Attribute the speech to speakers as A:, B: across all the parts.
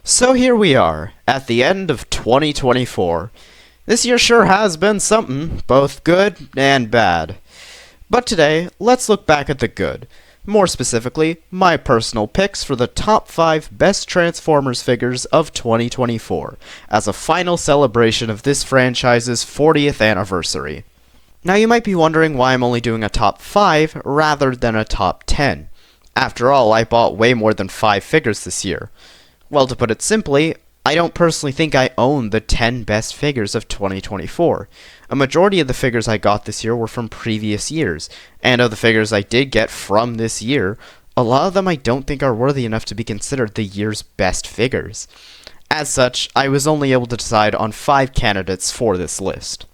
A: So here we are, at the end of 2024. This year sure has been something, both good and bad. But today, let's look back at the good. More specifically, my personal picks for the top 5 best Transformers figures of 2024, as a final celebration of this franchise's 40th anniversary. Now you might be wondering why I'm only doing a top 5 rather than a top 10. After all, I bought way more than 5 figures this year. Well, to put it simply, I don't personally think I own the 10 best figures of 2024. A majority of the figures I got this year were from previous years, and of the figures I did get from this year, a lot of them I don't think are worthy enough to be considered the year's best figures. As such, I was only able to decide on 5 candidates for this list.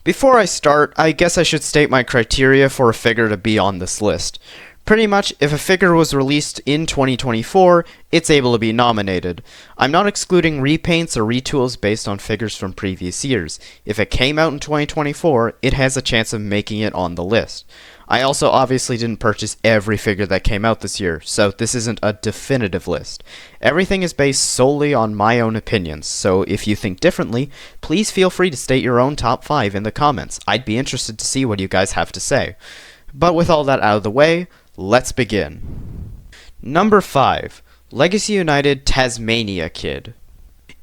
A: Before I start, I guess I should state my criteria for a figure to be on this list. Pretty much, if a figure was released in 2024, it's able to be nominated. I'm not excluding repaints or retools based on figures from previous years. If it came out in 2024, it has a chance of making it on the list. I also obviously didn't purchase every figure that came out this year, so this isn't a definitive list. Everything is based solely on my own opinions, so if you think differently, please feel free to state your own top 5 in the comments. I'd be interested to see what you guys have to say. But with all that out of the way, let's begin. Number 5. Legacy United Tasmania Kid.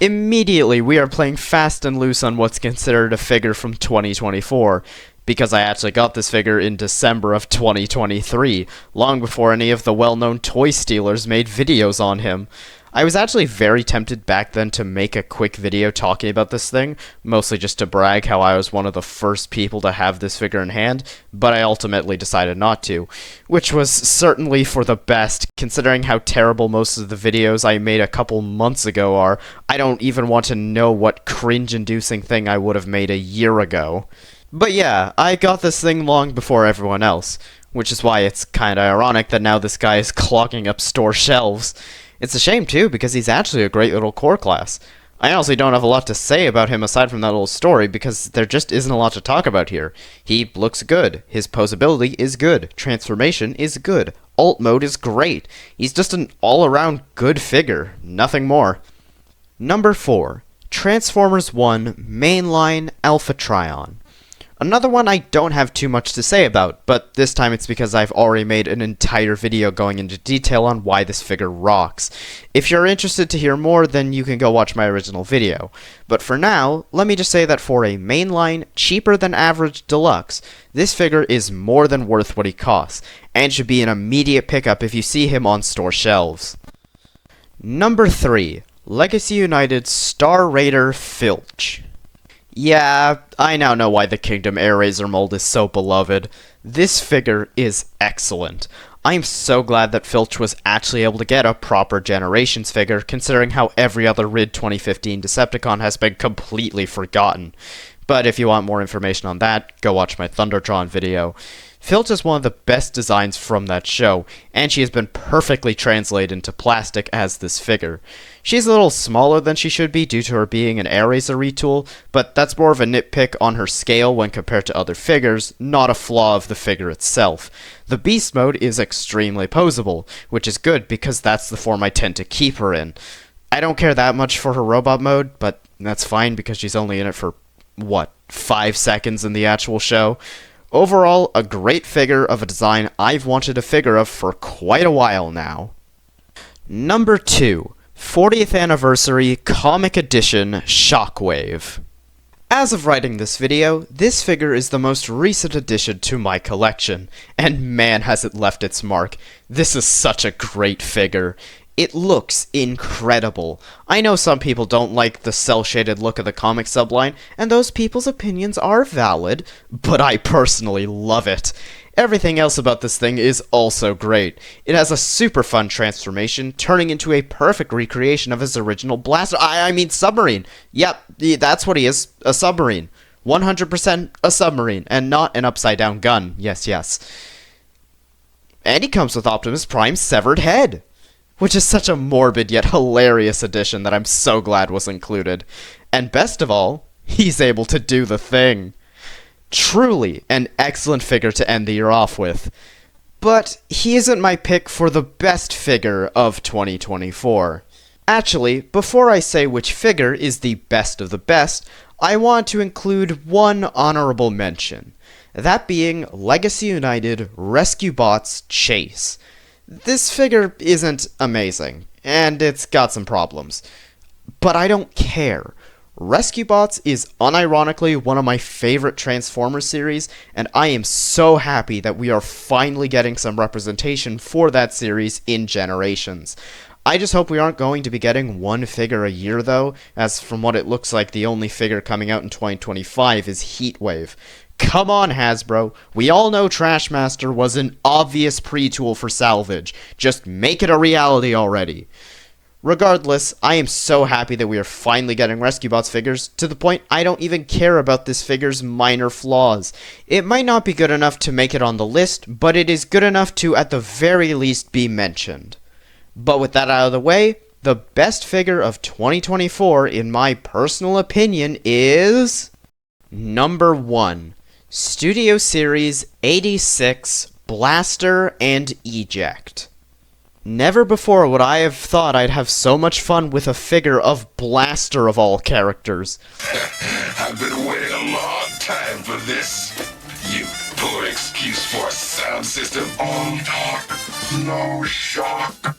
A: Immediately, we are playing fast and loose on what's considered a figure from 2024, because I actually got this figure in December of 2023, long before any of the well-known toy stealers made videos on him. I was actually very tempted back then to make a quick video talking about this thing, mostly just to brag how I was one of the first people to have this figure in hand, but I ultimately decided not to, which was certainly for the best, considering how terrible most of the videos I made a couple months ago are. I don't even want to know what cringe-inducing thing I would have made a year ago. But yeah, I got this thing long before everyone else, which is why it's kinda ironic that now this guy is clogging up store shelves. It's a shame too, because he's actually a great little core class. I honestly don't have a lot to say about him aside from that little story, because there just isn't a lot to talk about here. He looks good, his posability is good, transformation is good, alt mode is great. He's just an all-around good figure, nothing more. Number 4. Transformers 1 Mainline Alpha Trion. Another one I don't have too much to say about, but this time it's because I've already made an entire video going into detail on why this figure rocks. If you're interested to hear more, then you can go watch my original video. But for now, let me just say that for a mainline, cheaper than average deluxe, this figure is more than worth what he costs, and should be an immediate pickup if you see him on store shelves. Number 3. Legacy United Star Raider Filch. Yeah, I now know why the Kingdom Airazor mold is so beloved. This figure is excellent. I'm so glad that Filch was actually able to get a proper Generations figure, considering how every other RID 2015 Decepticon has been completely forgotten. But if you want more information on that, go watch my Thundertron video. Filch is one of the best designs from that show, and she has been perfectly translated into plastic as this figure. She's a little smaller than she should be due to her being an Airazor retool, but that's more of a nitpick on her scale when compared to other figures, not a flaw of the figure itself. The Beast mode is extremely posable, which is good because that's the form I tend to keep her in. I don't care that much for her robot mode, but that's fine because she's only in it for, 5 seconds in the actual show? Overall, a great figure of a design I've wanted a figure of for quite a while now. Number 2. 40th Anniversary Comic Edition Shockwave. As of writing this video, this figure is the most recent addition to my collection, and man has it left its mark. This is such a great figure. It looks incredible. I know some people don't like the cel-shaded look of the comic subline, and those people's opinions are valid, but I personally love it. Everything else about this thing is also great. It has a super fun transformation, turning into a perfect recreation of his original blaster. I mean submarine. Yep, that's what he is, a submarine. 100% a submarine, and not an upside-down gun. Yes, yes. And he comes with Optimus Prime's severed head, which is such a morbid yet hilarious addition that I'm so glad was included. And best of all, he's able to do the thing. Truly an excellent figure to end the year off with. But he isn't my pick for the best figure of 2024. Actually, before I say which figure is the best of the best, I want to include one honorable mention. That being Legacy United Rescue Bots Chase. This figure isn't amazing, and it's got some problems. But I don't care. Rescue Bots is unironically one of my favorite Transformers series, and I am so happy that we are finally getting some representation for that series in Generations. I just hope we aren't going to be getting one figure a year though, as from what it looks like the only figure coming out in 2025 is Heatwave. Come on, Hasbro. We all know Trashmaster was an obvious pre-tool for salvage. Just make it a reality already. Regardless, I am so happy that we are finally getting Rescue Bots figures, to the point I don't even care about this figure's minor flaws. It might not be good enough to make it on the list, but it is good enough to at the very least be mentioned. But with that out of the way, the best figure of 2024, in my personal opinion, is number 1. Studio Series 86 Blaster and Eject. Never before would I have thought I'd have so much fun with a figure of Blaster of all characters.
B: I've been waiting a long time for this. You poor excuse for a sound system. All talk, no shock.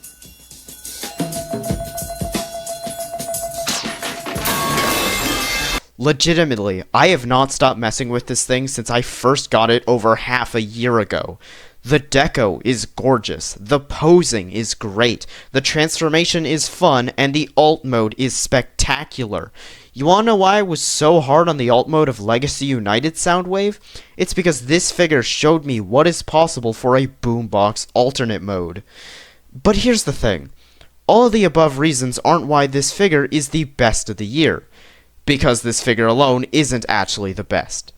A: Legitimately, I have not stopped messing with this thing since I first got it over half a year ago. The deco is gorgeous, the posing is great, the transformation is fun, and the alt mode is spectacular. You wanna know why I was so hard on the alt mode of Legacy United Soundwave? It's because this figure showed me what is possible for a boombox alternate mode. But here's the thing. All of the above reasons aren't why this figure is the best of the year. Because this figure alone isn't actually the best.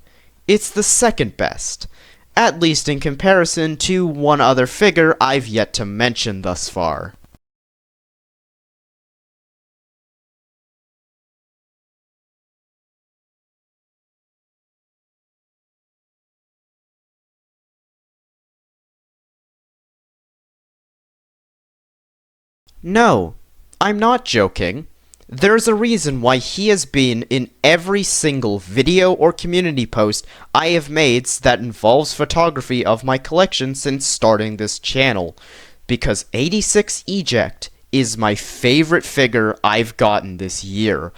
A: It's the second best. At least in comparison to one other figure I've yet to mention thus far. No, I'm not joking. There's a reason why he has been in every single video or community post I have made that involves photography of my collection since starting this channel. Because 86 Eject is my favorite figure I've gotten this year.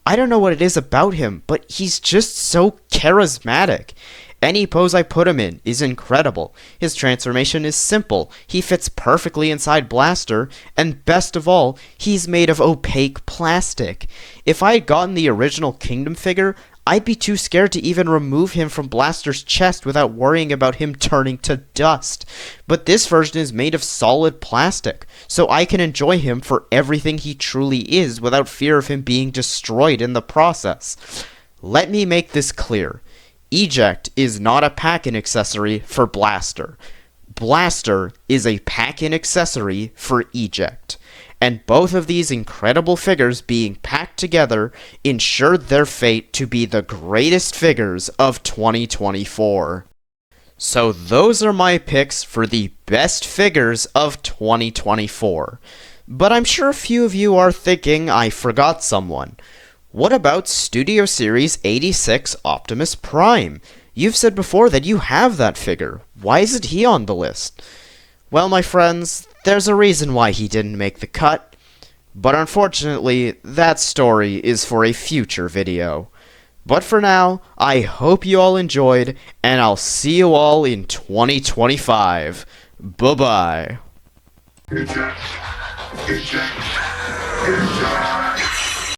A: I don't know what it is about him, but he's just so charismatic. Any pose I put him in is incredible. His transformation is simple, he fits perfectly inside Blaster, and best of all, he's made of opaque plastic. If I had gotten the original Kingdom figure, I'd be too scared to even remove him from Blaster's chest without worrying about him turning to dust. But this version is made of solid plastic, so I can enjoy him for everything he truly is without fear of him being destroyed in the process. Let me make this clear. Eject is not a pack-in accessory for Blaster. Blaster is a pack-in accessory for Eject. And both of these incredible figures being packed together ensured their fate to be the greatest figures of 2024. So those are my picks for the best figures of 2024. But I'm sure a few of you are thinking I forgot someone. What about Studio Series 86 Optimus Prime? You've said before that you have that figure. Why isn't he on the list? Well, my friends, there's a reason why he didn't make the cut. But unfortunately, that story is for a future video. But for now, I hope you all enjoyed, and I'll see you all in 2025. Bye-bye.
B: Eject. Eject. Eject.